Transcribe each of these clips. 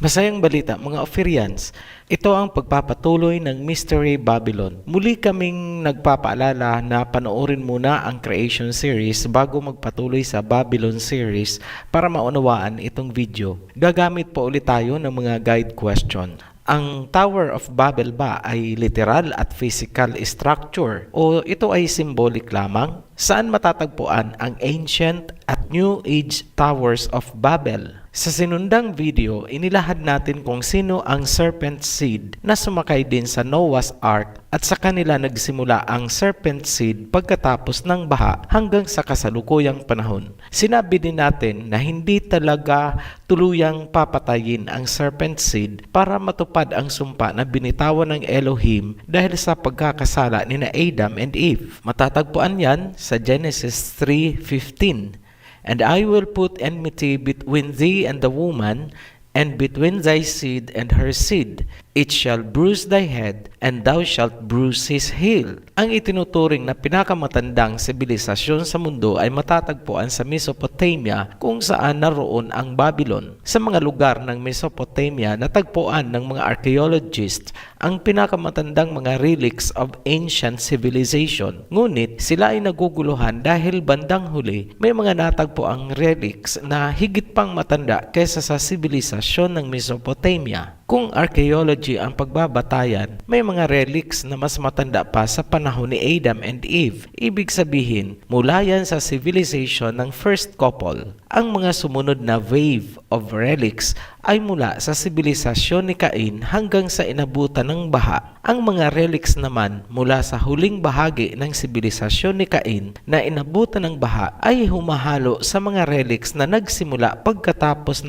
Masayang balita mga Ophirians, ito ang pagpapatuloy ng Mystery Babylon. Muli kaming nagpapaalala na panoorin muna ang Creation series bago magpatuloy sa Babylon series para maunawaan itong video. Gagamit po ulit tayo ng mga guide question. Ang Tower of Babel ba ay literal at physical structure o ito ay symbolic lamang? Saan matatagpuan ang ancient at New Age Towers of Babel? Sa sinundang video, inilahad natin kung sino ang serpent seed na sumakay din sa Noah's Ark at sa kanila nagsimula ang serpent seed pagkatapos ng baha hanggang sa kasalukuyang panahon. Sinabi din natin na hindi talaga tuluyang papatayin ang serpent seed para matupad ang sumpa na binitawan ng Elohim dahil sa pagkakasala ni Adam and Eve. Matatagpuan yan sa Genesis 3:15. And I will put enmity between thee and the woman, and between thy seed and her seed. It shall bruise thy head, and thou shalt bruise his heel. Ang itinuturing na pinakamatandang sibilisasyon sa mundo ay matatagpuan sa Mesopotamia kung saan naroon ang Babylon. Sa mga lugar ng Mesopotamia natagpuan ng mga archaeologists ang pinakamatandang mga relics of ancient civilization. Ngunit sila ay naguguluhan dahil bandang huli may mga natagpuang relics na higit pang matanda kaysa sa sibilisasyon ng Mesopotamia. Kung archaeology ang pagbabatayan, may mga relics na mas matanda pa sa panahon ni Adam and Eve. Ibig sabihin, mula yan sa civilization ng first couple. Ang mga sumunod na wave of relics ay mula sa sibilisasyon ni Cain hanggang sa inabutan ng baha. Ang mga relics naman mula sa huling bahagi ng sibilisasyon ni Cain na inabutan ng baha ay humahalo sa mga relics na nagsimula pagkatapos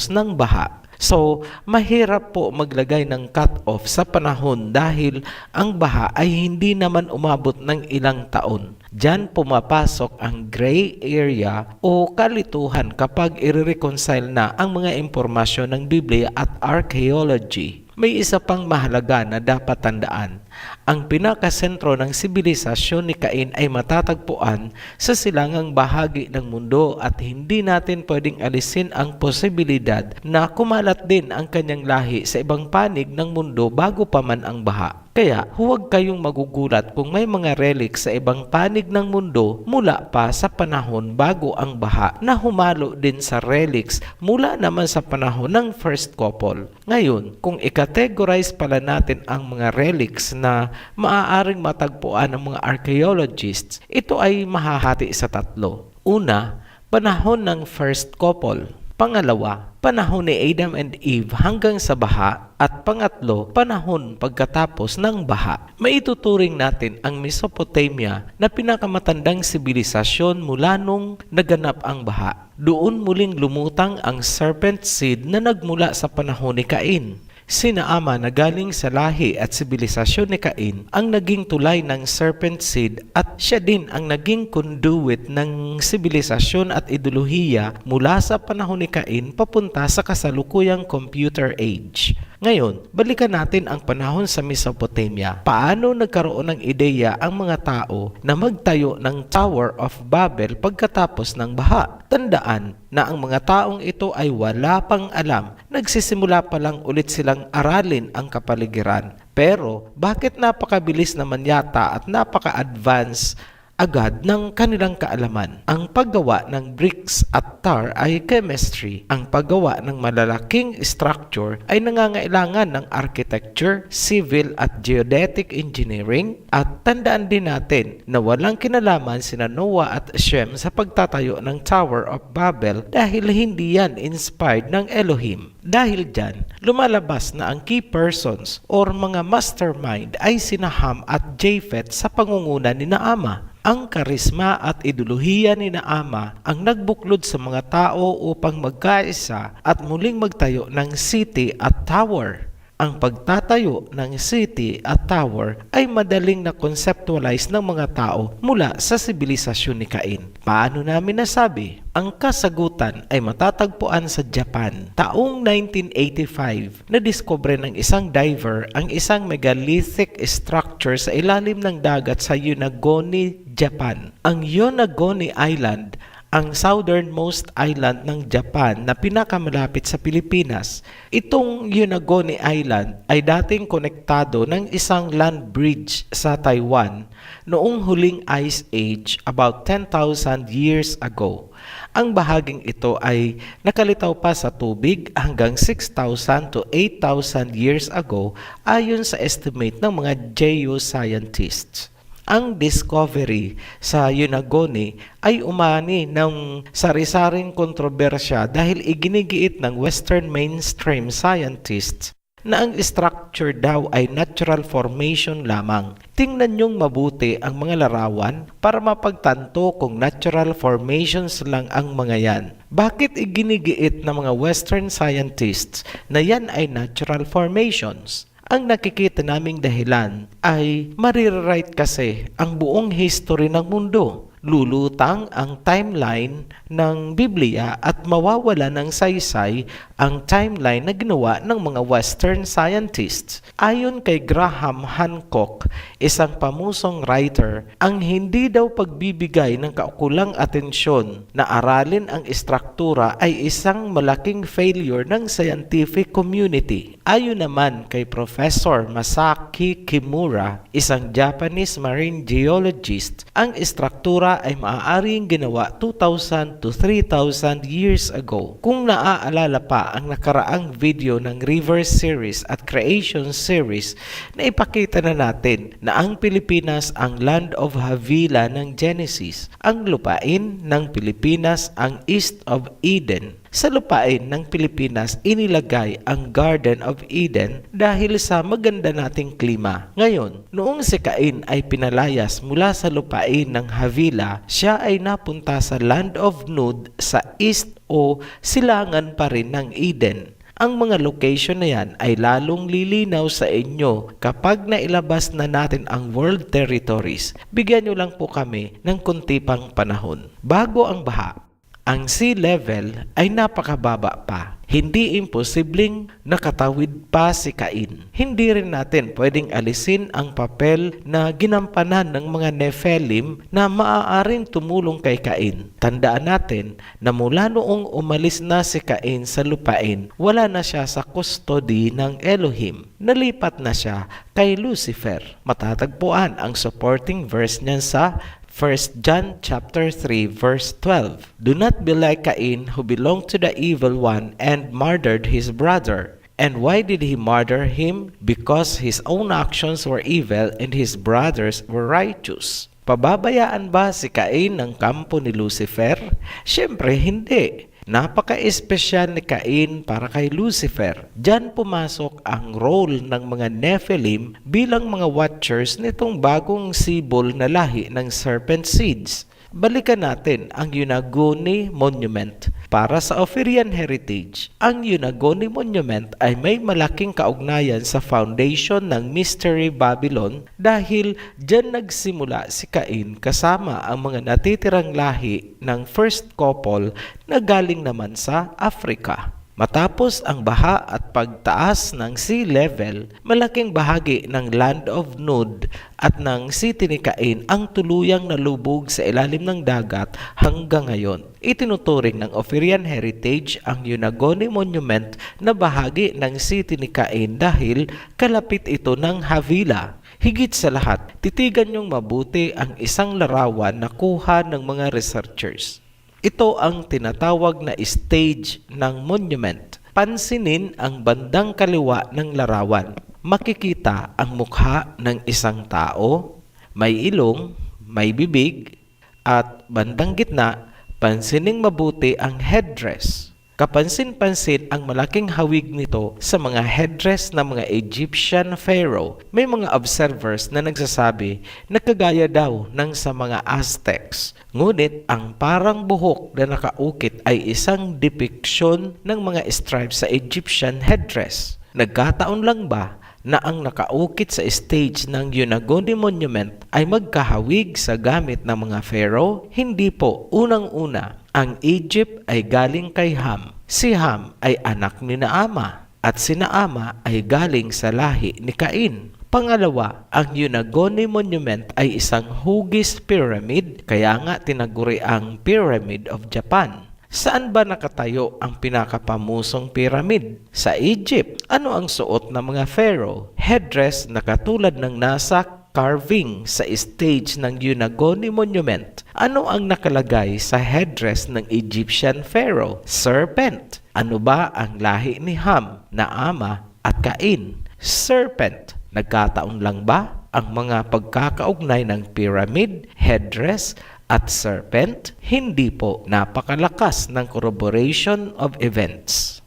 ng baha. So, mahirap po maglagay ng cut-off sa panahon dahil ang baha ay hindi naman umabot ng ilang taon. Diyan pumapasok ang gray area o kalituhan kapag i-reconcile na ang mga impormasyon ng Biblia at archaeology. May isa pang mahalaga na dapat tandaan. Ang pinakasentro ng sibilisasyon ni Cain ay matatagpuan sa silangang bahagi ng mundo at hindi natin pwedeng alisin ang posibilidad na kumalat din ang kanyang lahi sa ibang panig ng mundo bago pa man ang baha. Kaya huwag kayong magugulat kung may mga relics sa ibang panig ng mundo mula pa sa panahon bago ang baha na humalo din sa relics mula naman sa panahon ng first couple. Ngayon, kung i-categorize pala natin ang mga relics na maaaring matagpuan ng mga archaeologists, ito ay mahahati sa tatlo. Una, panahon ng first couple. Pangalawa, panahon ni Adam and Eve hanggang sa baha. At pangatlo, panahon pagkatapos ng baha. Maituturing natin ang Mesopotamia na pinakamatandang sibilisasyon mula nung naganap ang baha. Doon muling lumutang ang serpent seed na nagmula sa panahon ni Cain. Sina Ama na galing sa lahi at sibilisasyon ni Cain ang naging tulay ng serpent seed at siya din ang naging conduit ng sibilisasyon at ideolohiya mula sa panahon ni Cain papunta sa kasalukuyang computer age. Ngayon, balikan natin ang panahon sa Mesopotamia. Paano nagkaroon ng ideya ang mga tao na magtayo ng Tower of Babel pagkatapos ng baha? Tandaan na ang mga taong ito ay wala pang alam. Nagsisimula pa lang ulit silang aralin ang kapaligiran. Pero bakit napakabilis naman yata at napaka-advance agad ng kanilang kaalaman? Ang paggawa ng bricks at tar ay chemistry. Ang paggawa ng malalaking structure ay nangangailangan ng architecture, civil at geodetic engineering. At tandaan din natin na walang kinalaman sina Noah at Shem sa pagtatayo ng Tower of Babel dahil hindi yan inspired ng Elohim. Dahil dyan, lumalabas na ang key persons or mga mastermind ay sina Ham at Japheth sa pangunguna ni Ama. Ang karisma at ideolohiya ni Ama ang nagbuklod sa mga tao upang magkaisa at muling magtayo ng city at tower. Ang pagtatayo ng city at tower ay madaling na-conceptualize ng mga tao mula sa sibilisasyon ni Cain. Paano namin nasabi? Ang kasagutan ay matatagpuan sa Japan. Taong 1985, nadiskubre ng isang diver ang isang megalithic structure sa ilalim ng dagat sa Yonaguni, Japan. Ang Yonaguni Island ang southernmost island ng Japan na pinakamalapit sa Pilipinas. Itong Yonaguni Island ay dating konektado ng isang land bridge sa Taiwan noong huling ice age about 10,000 years ago. Ang bahaging ito ay nakalitaw pa sa tubig hanggang 6,000 to 8,000 years ago ayon sa estimate ng mga geoscientists. Ang discovery sa Yonaguni ay umani ng sari-saring kontrobersya dahil iginigiit ng Western mainstream scientists na ang structure daw ay natural formation lamang. Tingnan niyong mabuti ang mga larawan para mapagtanto kung natural formations lang ang mga yan. Bakit iginigiit ng mga Western scientists na yan ay natural formations? Ang nakikita naming dahilan ay marirewrite kasi ang buong history ng mundo. Lulutang ang timeline ng Biblia at mawawala ng saysay ang timeline na ginawa ng mga Western scientists. Ayon kay Graham Hancock, isang pamusong writer, ang hindi daw pagbibigay ng kaukulang atensyon na aralin ang istruktura ay isang malaking failure ng scientific community. Ayon naman kay Professor Masaki Kimura, isang Japanese marine geologist, ang istruktura ay maaaring ginawa 2,000 to 3,000 years ago. Kung naaalala pa ang nakaraang video ng River Series at Creation Series, na ipakita na natin na ang Pilipinas ang land of Havilah ng Genesis. Ang lupain ng Pilipinas ang East of Eden. Sa lupain ng Pilipinas, inilagay ang Garden of Eden dahil sa maganda nating klima. Ngayon, noong si Cain ay pinalayas mula sa lupain ng Havilah, siya ay napunta sa Land of Nod sa east o silangan pa rin ng Eden. Ang mga location na yan ay lalong lilinaw sa inyo kapag nailabas na natin ang world territories. Bigyan nyo lang po kami ng kunti pang panahon. Bago ang baha, ang sea level ay napakababa pa. Hindi imposibleng nakatawid pa si Cain. Hindi rin natin pwedeng alisin ang papel na ginampanan ng mga Nephilim na maaaring tumulong kay Cain. Tandaan natin na mula noong umalis na si Cain sa lupain, wala na siya sa custody ng Elohim. Nalipat na siya kay Lucifer. Matatagpuan ang supporting verse niyan sa 1 John chapter 3 verse 12. Do not be like Cain, who belonged to the evil one and murdered his brother. And why did he murder him? Because his own actions were evil and his brothers were righteous. Pababayaan ba si Cain ng kampo ni Lucifer? Siyempre hindi. Napaka-espesyal ni Cain para kay Lucifer. Diyan pumasok ang role ng mga Nephilim bilang mga watchers nitong bagong sibol na lahi ng serpent seeds. Balikan natin ang Yonaguni Monument. Para sa Ophirian Heritage, ang Yonaguni Monument ay may malaking kaugnayan sa foundation ng Mystery Babylon dahil dyan nagsimula si Cain kasama ang mga natitirang lahi ng first couple na galing naman sa Africa. Matapos ang baha at pagtaas ng sea level, malaking bahagi ng Land of Nod at ng city ni Cain ang tuluyang nalubog sa ilalim ng dagat hanggang ngayon. Itinuturing ng Ophirian Heritage ang Yonaguni Monument na bahagi ng city ni Cain dahil kalapit ito ng Havilah. Higit sa lahat, titigan niyong mabuti ang isang larawan na kuha ng mga researchers. Ito ang tinatawag na stage ng monument. Pansinin ang bandang kaliwa ng larawan. Makikita ang mukha ng isang tao, may ilong, may bibig, at bandang gitna, pansining mabuti ang headdress. Kapansin-pansin ang malaking hawig nito sa mga headdress ng mga Egyptian pharaoh. May mga observers na nagsasabi na kagaya daw ng sa mga Aztecs. Ngunit ang parang buhok na nakaukit ay isang depiction ng mga stripes sa Egyptian headdress. Nagkataon lang ba na ang nakaukit sa stage ng Yonaguni Monument ay magkahawig sa gamit ng mga pharaoh? Hindi po. Unang-una, ang Egypt ay galing kay Ham. Si Ham ay anak ni Naama at si Naama ay galing sa lahi ni Cain. Pangalawa, ang Yonaguni Monument ay isang hugis pyramid, kaya nga tinaguri ang Pyramid of Japan. Saan ba nakatayo ang pinakapamusong pyramid? Sa Egypt. Ano ang suot ng mga pharaoh? Headdress na katulad ng nasa carving sa stage ng Yonaguni Monument. Ano ang nakalagay sa headdress ng Egyptian pharaoh? Serpent. Ano ba ang lahi ni Ham na ama at Cain? Serpent. Nagkataon lang ba ang mga pagkakaugnay ng pyramid, headdress, at serpent? Hindi po, napakalakas ng corroboration of events.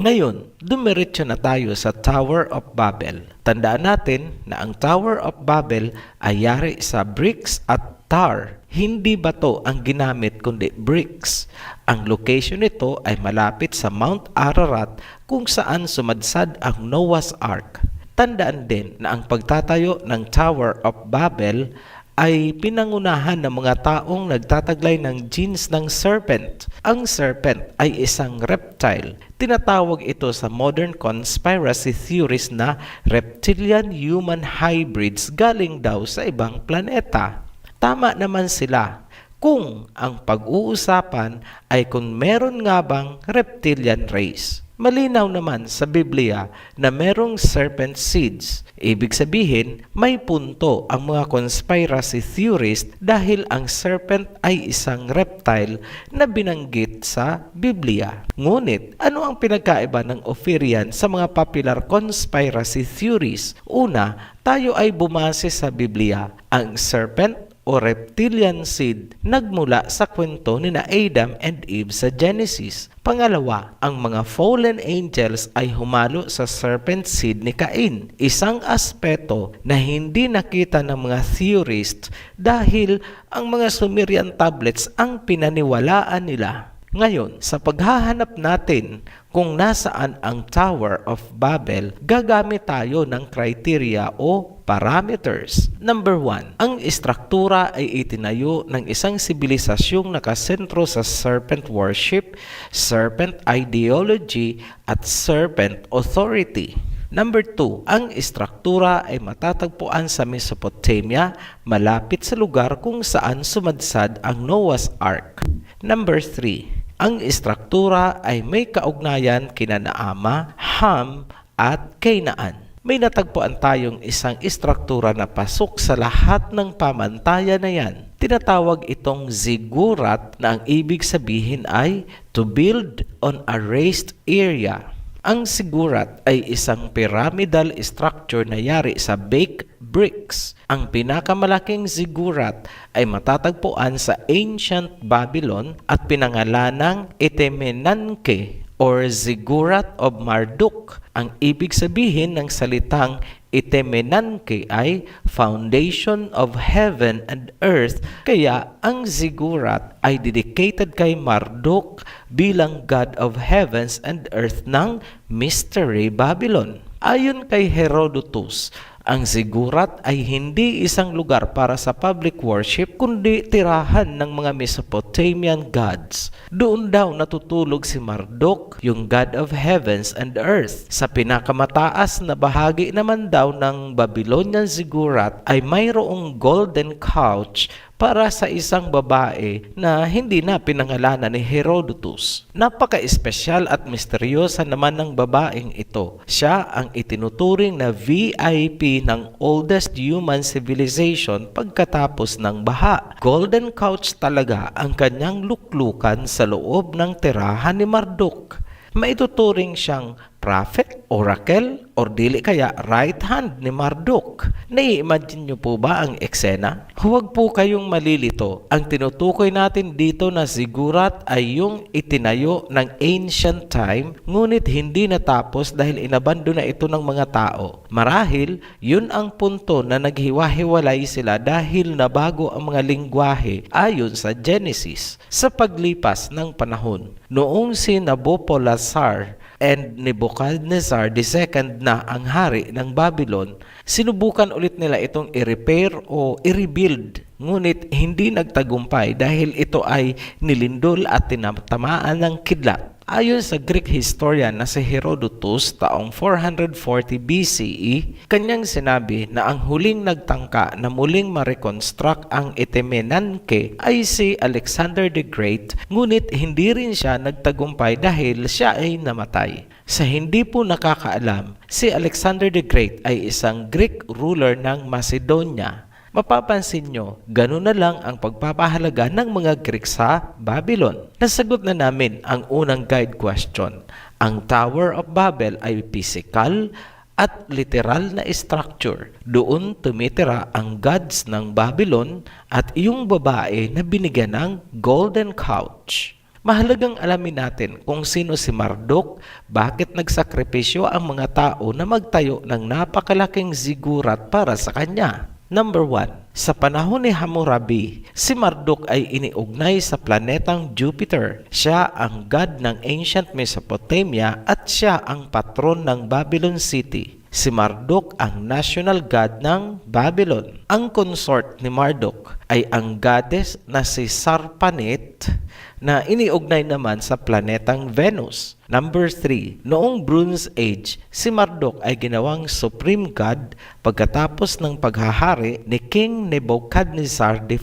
Ngayon, dumiretso na tayo sa Tower of Babel. Tandaan natin na ang Tower of Babel ay yari sa bricks at tar. Hindi bato ang ginamit kundi bricks. Ang location nito ay malapit sa Mount Ararat kung saan sumadsad ang Noah's Ark. Tandaan din na ang pagtatayo ng Tower of Babel ay pinangunahan ng mga taong nagtataglay ng genes ng serpent. Ang serpent ay isang reptile. Tinatawag ito sa modern conspiracy theories na reptilian-human hybrids galing daw sa ibang planeta. Tama naman sila kung ang pag-uusapan ay kung meron nga bang reptilian race. Malinaw naman sa Biblia na merong serpent seeds. Ibig sabihin, may punto ang mga conspiracy theorists dahil ang serpent ay isang reptile na binanggit sa Biblia. Ngunit, ano ang pinagkaiba ng Ophirian sa mga popular conspiracy theories? Una, tayo ay bumase sa Biblia. Ang serpent o reptilian seed nagmula sa kwento ni na Adam and Eve sa Genesis. Pangalawa, ang mga fallen angels ay humalo sa serpent seed ni Cain. Isang aspeto na hindi nakita ng mga theorists dahil ang mga Sumerian tablets ang pinaniwalaan nila. Ngayon, sa paghahanap natin kung nasaan ang Tower of Babel, gagamit tayo ng criteria o parameters. Number 1, ang istruktura ay itinayo ng isang sibilisasyong nakasentro sa serpent worship, serpent ideology, at serpent authority. Number 2, ang istruktura ay matatagpuan sa Mesopotamia, malapit sa lugar kung saan sumadsad ang Noah's Ark. Number 3, ang istruktura ay may kaugnayan kina Naama, Ham, at Canaan. May natagpuan tayong isang istruktura na pasok sa lahat ng pamantayan na yan. Tinatawag itong ziggurat na ang ibig sabihin ay to build on a raised area. Ang ziggurat ay isang pyramidal structure na yari sa baked bricks. Ang pinakamalaking ziggurat ay matatagpuan sa ancient Babylon at pinangalanang Etemenanke or Ziggurat of Marduk. Ang ibig sabihin ng salitang Etemenanke ay foundation of heaven and earth, kaya ang ziggurat ay dedicated kay Marduk bilang God of heavens and earth ng Mystery Babylon. Ayon kay Herodotus, ang ziggurat ay hindi isang lugar para sa public worship kundi tirahan ng mga Mesopotamian gods. Doon daw natutulog si Marduk, yung God of heavens and earth. Sa pinakamataas na bahagi naman daw ng Babylonian ziggurat ay mayroong golden couch para sa isang babae na hindi na pinangalanan ni Herodotus. Napaka-espesyal at misteryosa naman ng babaeng ito. Siya ang itinuturing na VIP ng oldest human civilization pagkatapos ng baha. Golden couch talaga ang kanyang luklukan sa loob ng tirahan ni Marduk. Maituturing siyang prophet, oracle, or dili kaya right hand ni Marduk. Nai-imagine nyo po ba ang eksena? Huwag po kayong malilito. Ang tinutukoy natin dito na ziggurat ay yung itinayo ng ancient time, ngunit hindi natapos dahil inabando na ito ng mga tao. Marahil, yun ang punto na naghiwa-hiwalay sila dahil nabago ang mga lingwahe ayon sa Genesis. Sa paglipas ng panahon, noong si Nabopolassar and Nebuchadnezzar II na ang hari ng Babylon, sinubukan ulit nila itong i-repair o i-rebuild. Ngunit hindi nagtagumpay dahil ito ay nilindol at tinatamaan ng kidlat. Ayon sa Greek historian na si Herodotus taong 440 BCE, kanyang sinabi na ang huling nagtangka na muling ma-reconstruct ang Etemenanke ay si Alexander the Great, ngunit hindi rin siya nagtagumpay dahil siya ay namatay. Sa hindi po nakakaalam, si Alexander the Great ay isang Greek ruler ng Macedonia. Mapapansin nyo, ganun na lang ang pagpapahalaga ng mga Greek sa Babylon. Nasagot na namin ang unang guide question. Ang Tower of Babel ay physical at literal na structure. Doon tumitira ang gods ng Babylon at yung babae na binigyan ng golden couch. Mahalagang alamin natin kung sino si Marduk, bakit nagsakripisyo ang mga tao na magtayo ng napakalaking zigurat para sa kanya. Number 1. Sa panahon ni Hammurabi, si Marduk ay iniugnay sa planetang Jupiter. Siya ang god ng ancient Mesopotamia at siya ang patron ng Babylon City. Si Marduk ang national god ng Babylon. Ang consort ni Marduk ay ang goddess na si Sarpanit na iniugnay naman sa planetang Venus. Number 3. Noong Bronze Age, si Marduk ay ginawang supreme god pagkatapos ng paghahari ni King Nebuchadnezzar I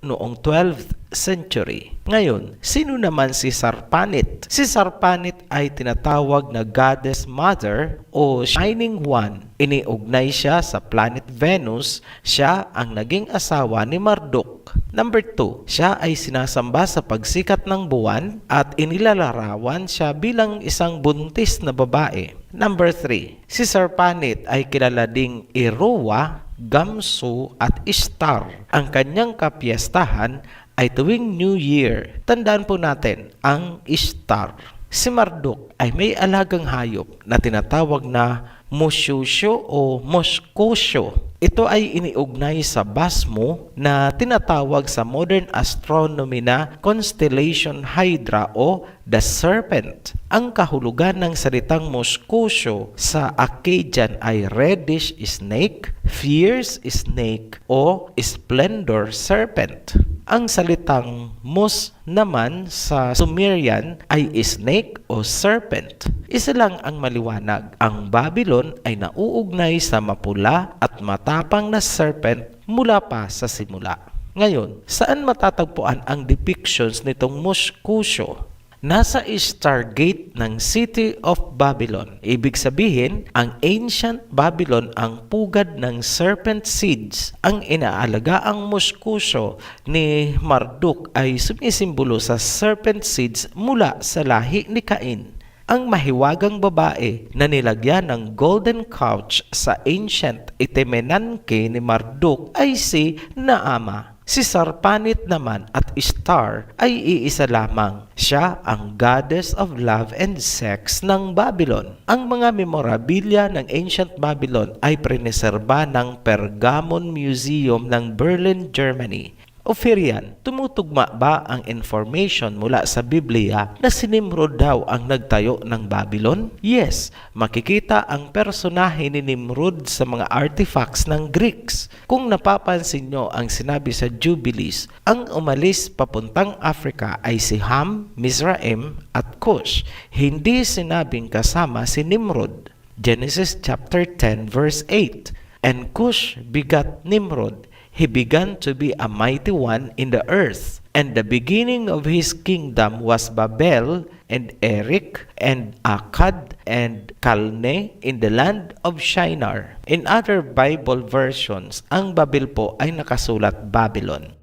noong 12th century. Ngayon, sino naman si Sarpanit? Si Sarpanit ay tinatawag na Goddess Mother o Shining One. Iniugnay siya sa planet Venus. Siya ang naging asawa ni Marduk. Number 2, siya ay sinasamba sa pagsikat ng buwan at inilalarawan siya bilang isang buntis na babae. Number 3, si Sarpanit ay kilala ding Iroa, Gamsu at Ishtar. Ang kanyang kapiyastahan ay tuwing New Year. Tandaan po natin ang Ishtar. Si Marduk ay may alagang hayop na tinatawag na Moshusho o Moskosyo. Ito ay iniugnay sa basmo na tinatawag sa modern astronomy na Constellation Hydra o The Serpent. Ang kahulugan ng salitang Moskosyo sa Akkadian ay reddish snake, fierce snake o splendor serpent. Ang salitang Mos naman sa Sumerian ay snake o serpent. Isa lang ang maliwanag. Ang Babylon ay nauugnay sa mapula at matapang na serpent mula pa sa simula. Ngayon, saan matatagpuan ang depictions nitong Moskosyo? Nasa Stargate ng City of Babylon. Ibig sabihin, ang ancient Babylon ang pugad ng serpent seeds. Ang inaalagaang Moskosyo ni Marduk ay sumisimbolo sa serpent seeds mula sa lahi ni Cain. Ang mahiwagang babae na nilagyan ng golden couch sa ancient Etemenanke ni Marduk ay si Naama. Si Sarpanit naman at Ishtar ay iisa lamang. Siya ang goddess of love and sex ng Babylon. Ang mga memorabilia ng ancient Babylon ay preneserba ng Pergamon Museum ng Berlin, Germany. Ophirian, tumutugma ba ang information mula sa Biblia na si Nimrod daw ang nagtayo ng Babylon? Yes, makikita ang personahe ni Nimrod sa mga artifacts ng Greeks. Kung napapansin nyo ang sinabi sa Jubilees, ang umalis papuntang Africa ay si Ham, Mizraim at Cush. Hindi sinabing kasama si Nimrod. Genesis chapter 10 verse 8. And Cush begat Nimrod. He began to be a mighty one in the earth, and the beginning of his kingdom was Babel, and Erech, and Akkad, and Calne in the land of Shinar. In other Bible versions, ang Babel po ay nakasulat Babylon.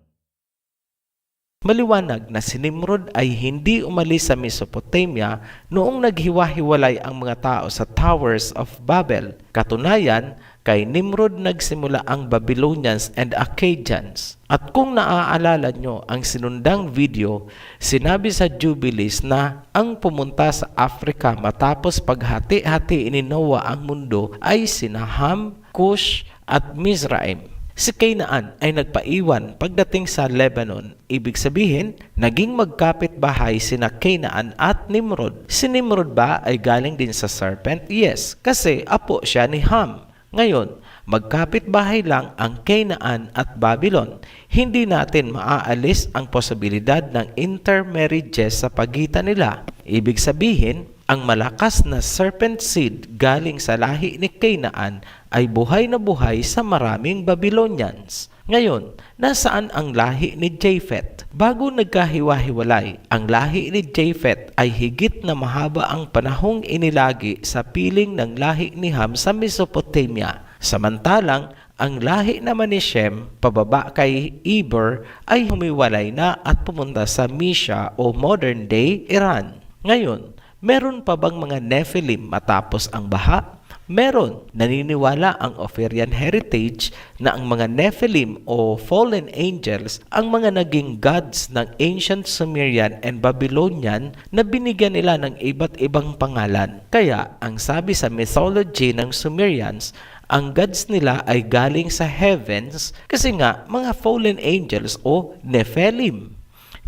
Maliwanag na si Nimrod ay hindi umalis sa Mesopotamia noong naghiwa-hiwalay ang mga tao sa Towers of Babel. Katunayan, kay Nimrod nagsimula ang Babylonians and Akkadians. At kung naaalala nyo ang sinundang video, sinabi sa Jubilees na ang pumunta sa Africa matapos paghati-hati ni Noah ang mundo ay sina Ham, Cush at Mizraim. Si Canaan ay nagpaiwan pagdating sa Lebanon. Ibig sabihin, naging magkapit-bahay sina Canaan at Nimrod. Si Nimrod ba ay galing din sa serpent? Yes, kasi apo siya ni Ham. Ngayon, Magkapit-bahay lang ang Canaan at Babylon. Hindi natin maaalis ang posibilidad ng intermarriages sa pagitan nila. Ibig sabihin, ang malakas na serpent seed galing sa lahi ni Canaan ay buhay na buhay sa maraming Babylonians. Ngayon, nasaan ang lahi ni Japheth? Bago nagkahiwa-hiwalay, ang lahi ni Japheth ay higit na mahaba ang panahong inilagi sa piling ng lahi ni Ham sa Mesopotamia. Samantalang, ang lahi naman ni Shem, pababa kay Eber, ay humiwalay na at pumunta sa Mysia o modern-day Iran. Ngayon, meron pa bang mga Nephilim matapos ang baha? Meron. Naniniwala ang Ophirian heritage na ang mga Nephilim o fallen angels ang mga naging gods ng ancient Sumerian and Babylonian na binigyan nila ng iba't ibang pangalan. Kaya, ang sabi sa mythology ng Sumerians, ang gods nila ay galing sa heavens kasi nga mga fallen angels o Nephilim.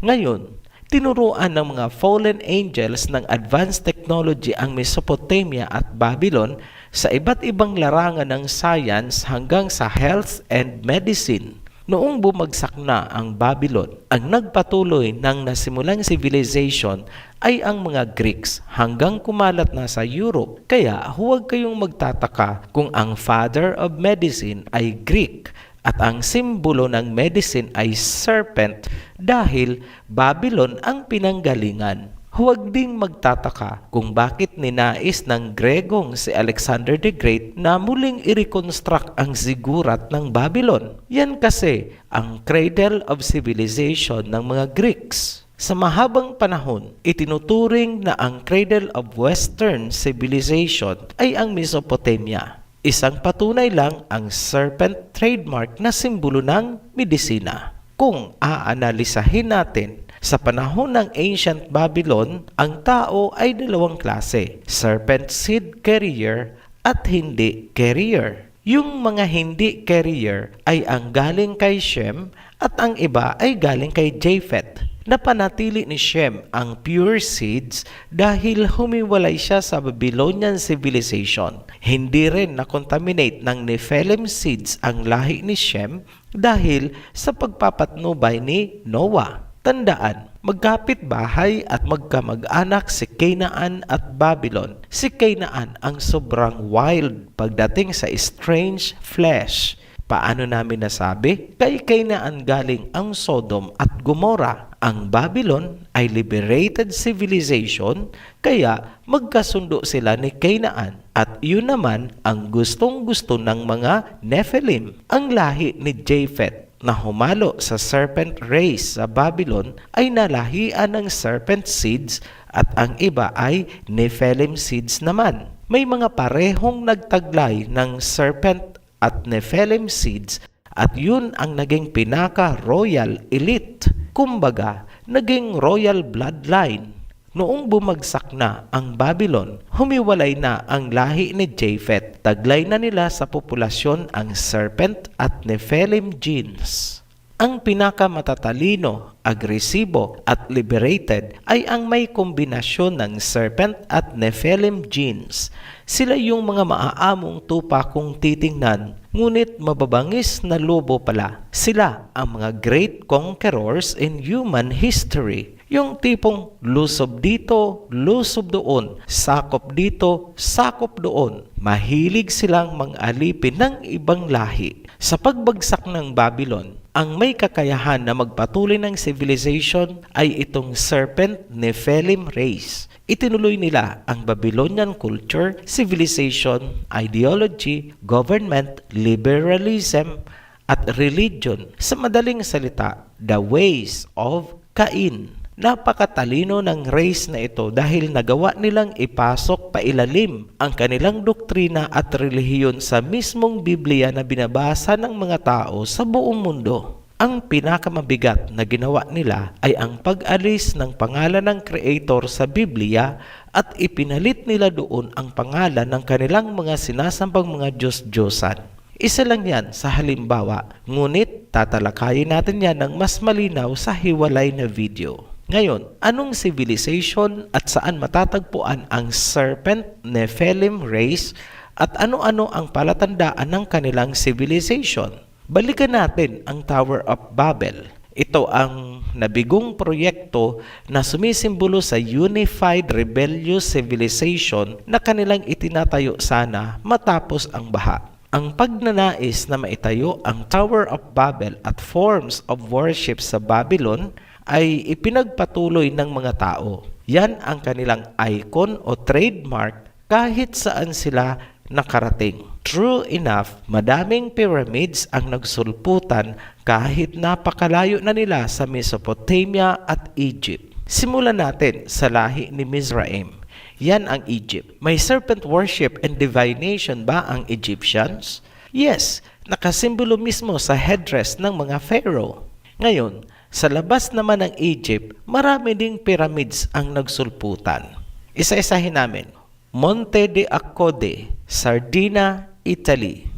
Ngayon, tinuruan ng mga fallen angels ng advanced technology ang Mesopotamia at Babylon sa iba't ibang larangan ng science hanggang sa health and medicine. Noong bumagsak na ang Babylon, ang nagpatuloy ng nasimulang civilization ay ang mga Greeks hanggang kumalat na sa Europe. Kaya huwag kayong magtataka kung ang father of medicine ay Greek at ang simbolo ng medicine ay serpent dahil Babylon ang pinanggalingan. Huwag ding magtataka kung bakit ninais ng Gregong si Alexander the Great na muling i-reconstruct ang zigurat ng Babylon. Yan kasi ang cradle of civilization ng mga Greeks. Sa mahabang panahon, itinuturing na ang cradle of Western civilization ay ang Mesopotamia. Isang patunay lang ang serpent trademark na simbolo ng medisina. Kung aanalisahin natin, sa panahon ng ancient Babylon, ang tao ay dalawang klase, serpent seed carrier at hindi carrier. Yung mga hindi carrier ay ang galing kay Shem at ang iba ay galing kay Japheth. Napanatili ni Shem ang pure seeds dahil humiwalay siya sa Babylonian civilization. Hindi rin na-contaminate ng Nephilim seeds ang lahi ni Shem dahil sa pagpapatnubay ni Noah. Tandaan, magkapit bahay at magkamag-anak si Canaan at Babylon. Si Canaan ang sobrang wild pagdating sa strange flesh. Paano namin nasabi? Kay Canaan galing ang Sodom at Gomorrah. Ang Babylon ay liberated civilization, kaya magkasundo sila ni Canaan. At yun naman ang gustong-gusto ng mga Nephilim. Ang lahi ni Japheth na humalo sa serpent race sa Babylon ay nalahian ng serpent seeds at ang iba ay Nephilim seeds naman. May mga parehong nagtaglay ng serpent at Nephilim seeds at yun ang naging pinaka-royal elite. Kumbaga, naging royal bloodline. Noong bumagsak na ang Babylon, humiwalay na ang lahi ni Japheth. Taglay na nila sa populasyon ang serpent at Nephilim genes. Ang pinakamatatalino, agresibo at liberated ay ang may kombinasyon ng serpent at Nephilim genes. Sila yung mga maaamong tupa kung titingnan, ngunit mababangis na lobo pala. Sila ang mga great conquerors in human history. Yung tipong lusob dito, lusob doon, sakop dito, sakop doon. Mahilig silang mang-alipin ng ibang lahi. Sa pagbagsak ng Babylon, ang may kakayahan na magpatuloy ng civilization ay itong serpent Nephilim race. Itinuloy nila ang Babylonian culture, civilization, ideology, government, liberalism, at religion. Sa madaling salita, the ways of Cain. Napakatalino ng race na ito dahil nagawa nilang ipasok pailalim ang kanilang doktrina at relihiyon sa mismong Biblia na binabasa ng mga tao sa buong mundo. Ang pinakamabigat na ginawa nila ay ang pag-alis ng pangalan ng Creator sa Biblia at ipinalit nila doon ang pangalan ng kanilang mga sinasambang mga Diyos-Diyosan. Isa lang yan sa halimbawa, ngunit tatalakayin natin yan ng mas malinaw sa hiwalay na video. Ngayon, anong civilization at saan matatagpuan ang serpent Nephilim race At ano-ano ang palatandaan ng kanilang civilization? Balikan natin ang Tower of Babel. Ito ang nabigong proyekto na sumisimbolo sa unified rebellious civilization na kanilang itinatayo sana matapos ang baha. Ang pagnanais na maitayo ang Tower of Babel at forms of worship sa Babylon ay ipinagpatuloy ng mga tao. Yan ang kanilang icon o trademark kahit saan sila nakarating. True enough, madaming pyramids ang nagsulputan kahit napakalayo na nila sa Mesopotamia at Egypt. Simulan natin sa lahi ni Mizraim. Yan ang Egypt. May serpent worship and divination ba ang Egyptians? Yes, nakasimbolo mismo sa headdress ng mga pharaoh. Ngayon, sa labas naman ng Egypt, marami ding pyramids ang nagsulputan. Isa-isahin namin. Monte de Accode, Sardinia, Italy.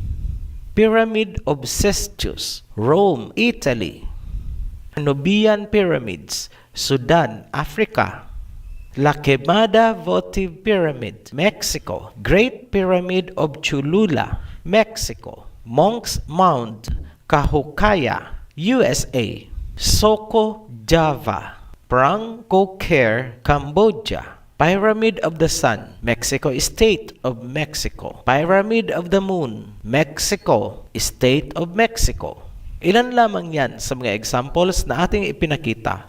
Pyramid of Cestius, Rome, Italy. Nubian Pyramids, Sudan, Africa. La Quemada Votive Pyramid, Mexico. Great Pyramid of Cholula, Mexico. Monk's Mound, Cahucaya, USA. Soko, Java. Prang Kokher, Cambodia. Pyramid of the Sun, Mexico State of Mexico. Pyramid of the Moon, Mexico, State of Mexico. Ilan lamang yan sa mga examples na ating ipinakita.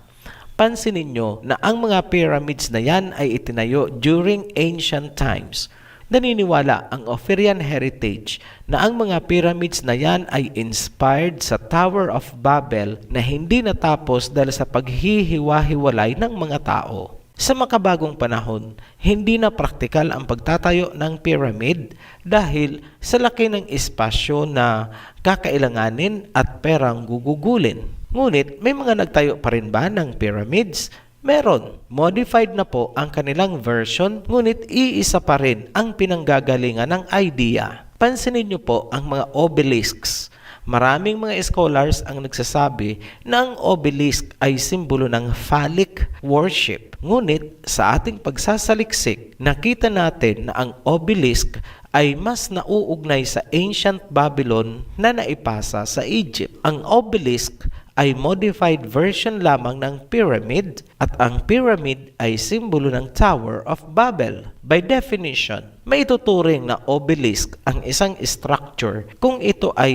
Pansinin nyo na ang mga pyramids na yan ay itinayo during ancient times. Naniniwala ang Ophirian heritage na ang mga pyramids na yan ay inspired sa Tower of Babel na hindi natapos dahil sa paghihiwa-hiwalay ng mga tao. Sa makabagong panahon, hindi na praktikal ang pagtatayo ng pyramid dahil sa laki ng espasyo na kakailanganin at perang gugugulin. Ngunit may mga nagtayo pa rin ba ng pyramids? Meron. Modified na po ang kanilang version, ngunit iisa pa rin ang pinanggagalingan ng idea. Pansinin niyo po ang mga obelisks. Maraming mga scholars ang nagsasabi na ang obelisk ay simbolo ng phallic worship. Ngunit sa ating pagsasaliksik, nakita natin na ang obelisk ay mas nauugnay sa ancient Babylon na naipasa sa Egypt. Ang obelisk ay modified version lamang ng pyramid at ang pyramid ay simbolo ng Tower of Babel. By definition, may ituturing na obelisk ang isang structure kung ito ay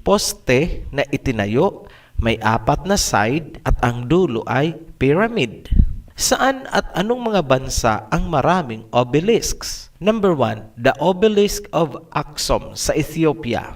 poste na itinayo, may apat na side at ang dulo ay pyramid. Saan at anong mga bansa ang maraming obelisks? Number 1, the obelisk of Aksum sa Ethiopia.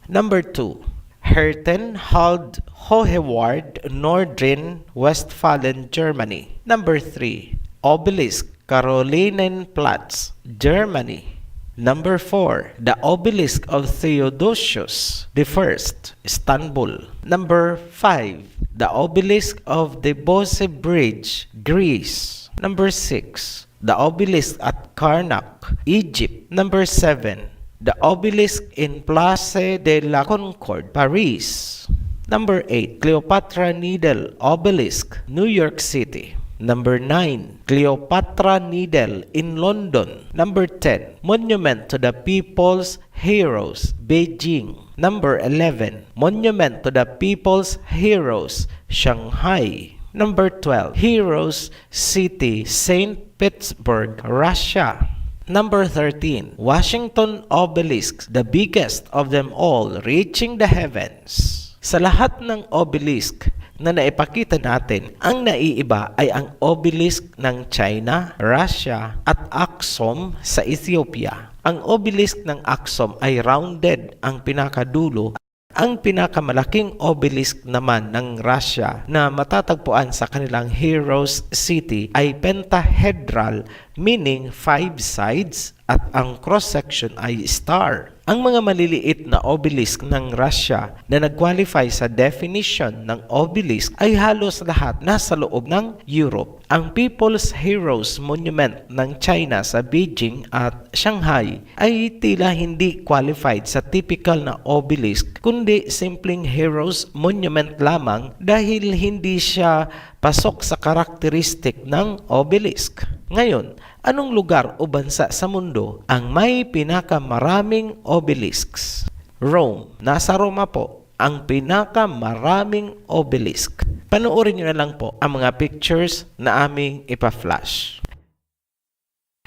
Number 2, Hertenhald Hoheward, Nordrhein Westphalen, Germany. Number 3, Obelisk, Carolinenplatz, Germany. Number 4, the Obelisk of Theodosius I, Istanbul. Number 5, the Obelisk of the Bose Bridge, Greece. Number 6, the Obelisk at Karnak, Egypt. Number 7, the Obelisk in Place de la Concorde, Paris. Number 8, Cleopatra Needle Obelisk, New York City. Number 9, Cleopatra Needle in London. Number 10, Monument to the People's Heroes, Beijing. Number 11, Monument to the People's Heroes, Shanghai. Number 12, Heroes City, St. Petersburg, Russia. Number 13, Washington Obelisk, the biggest of them all, reaching the heavens. Sa lahat ng obelisk na naipakita natin, ang naiiba ay ang obelisk ng China, Russia at Aksum sa Ethiopia. Ang obelisk ng Aksum ay rounded ang pinakadulo. Ang pinakamalaking obelisk naman ng Russia na matatagpuan sa kanilang Heroes City ay pentahedral, meaning 5 sides, at ang cross-section ay star. Ang mga maliliit na obelisk ng Russia na nag-qualify sa definition ng obelisk ay halos lahat nasa loob ng Europe. Ang People's Heroes Monument ng China sa Beijing at Shanghai ay tila hindi qualified sa typical na obelisk, kundi simpleng Heroes Monument lamang dahil hindi siya pasok sa karakteristik ng obelisk. Ngayon, Anong lugar o bansa sa mundo ang may pinakamaraming obelisks? Rome. Nasa Roma po ang pinakamaraming obelisk. Panoorin nyo na lang po ang mga pictures na aming ipa-flash.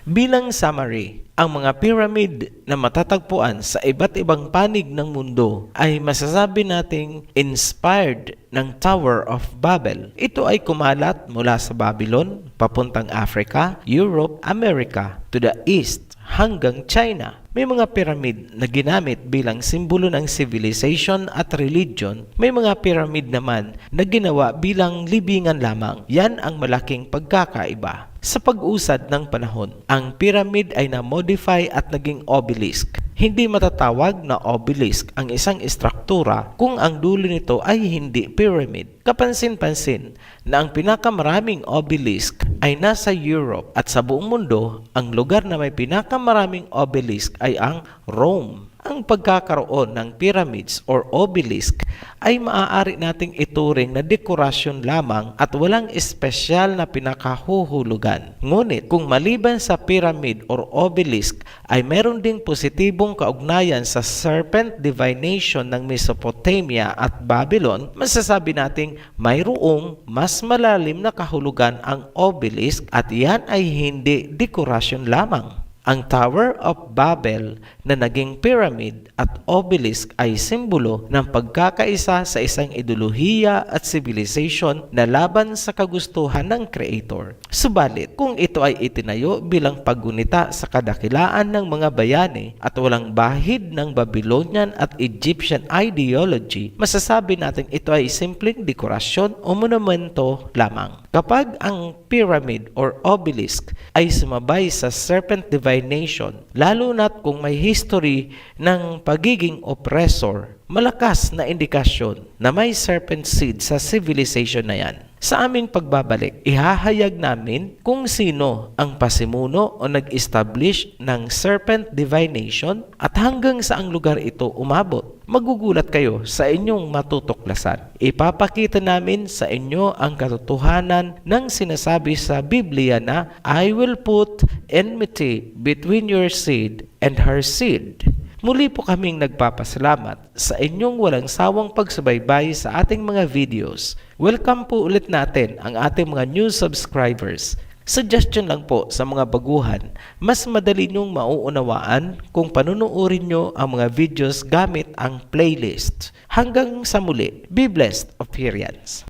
Bilang summary, ang mga pyramid na matatagpuan sa iba't ibang panig ng mundo ay masasabi nating inspired ng Tower of Babel. Ito ay kumalat mula sa Babylon, papuntang Africa, Europe, America, to the east hanggang China. May mga pyramid na ginamit bilang simbolo ng civilization at religion. May mga pyramid naman na ginawa bilang libingan lamang. Yan ang malaking pagkakaiba. Sa pag-usad ng panahon, ang pyramid ay na-modify at naging obelisk. Hindi matatawag na obelisk ang isang istruktura kung ang dulo nito ay hindi pyramid. Kapansin-pansin na ang pinakamaraming obelisk ay nasa Europe at sa buong mundo, ang lugar na may pinakamaraming obelisk ay ang Rome. Ang pagkakaroon ng pyramids or obelisk ay maaari nating ituring na dekorasyon lamang at walang espesyal na pinakahuhulugan. Ngunit kung maliban sa pyramid or obelisk ay meron ding positibong kaugnayan sa serpent divination ng Mesopotamia at Babylon, masasabi nating mayroong mas malalim na kahulugan ang obelisk at yan ay hindi dekorasyon lamang. Ang Tower of Babel na naging pyramid at obelisk ay simbolo ng pagkakaisa sa isang ideolohiya at civilization na laban sa kagustuhan ng Creator. Subalit, kung ito ay itinayo bilang paggunita sa kadakilaan ng mga bayani at walang bahid ng Babylonian at Egyptian ideology, masasabi natin ito ay simpleng dekorasyon o monumento lamang. Kapag ang pyramid or obelisk ay sumabay sa serpent divination, lalo na't kung may history ng pagiging oppressor, malakas na indikasyon na may serpent seed sa civilization na yan. Sa aming pagbabalik, ihahayag namin kung sino ang pasimuno o nag-establish ng serpent divination at hanggang saang lugar ito umabot. Magugulat kayo sa inyong matutuklasan. Ipapakita namin sa inyo ang katotohanan ng sinasabi sa Biblia na I will put enmity between your seed and her seed. Muli po kaming nagpapasalamat sa inyong walang sawang pagsubaybay sa ating mga videos. Welcome po ulit natin ang ating mga new subscribers. Suggestion lang po sa mga baguhan, mas madali nyong mauunawaan kung panunuorin nyo ang mga videos gamit ang playlist. Hanggang sa muli, be blessed, Operians!